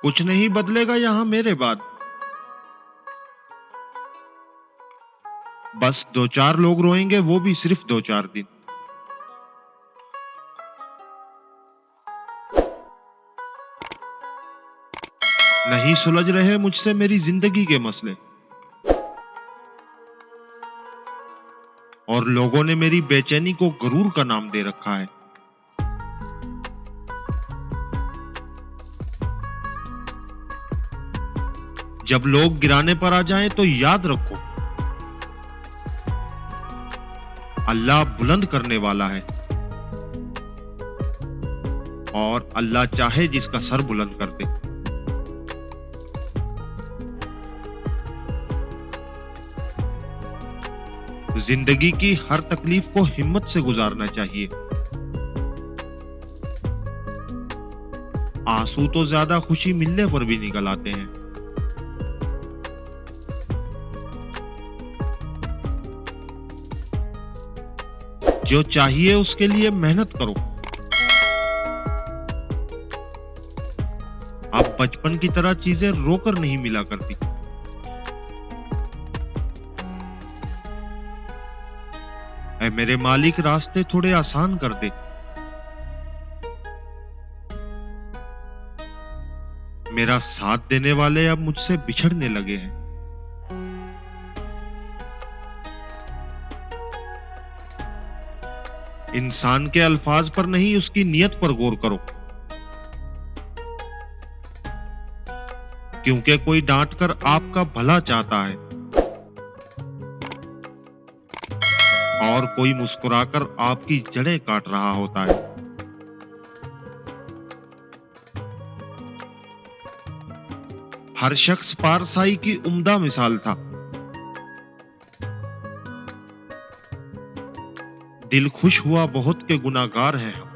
कुछ नहीं बदलेगा यहां मेरे बाद। बस दो चार लोग रोएंगे, वो भी सिर्फ दो चार दिन। नहीं सुलझ रहे मुझसे मेरी जिंदगी के मसले, और लोगों ने मेरी बेचैनी को गरूर का नाम दे रखा है। जब लोग गिराने पर आ जाएं तो याद रखो, अल्लाह बुलंद करने वाला है, और अल्लाह चाहे जिसका सर बुलंद कर दे। जिंदगी की हर तकलीफ को हिम्मत से गुजारना चाहिए। आंसू तो ज्यादा खुशी मिलने पर भी निकल आते हैं। जो चाहिए उसके लिए मेहनत करो। अब बचपन की तरह चीजें रोकर नहीं मिला करती। ऐ मेरे मालिक, रास्ते थोड़े आसान कर दे। मेरा साथ देने वाले अब मुझसे बिछड़ने लगे हैं। इंसान के अल्फाज पर नहीं, उसकी नियत पर गौर करो, क्योंकि कोई डांट कर आपका भला चाहता है और कोई मुस्कुराकर आपकी जड़ें काट रहा होता है। हर शख्स पारसाई की उम्दा मिसाल था। दिल खुश हुआ बहुत के गुनाहगार हैं हम।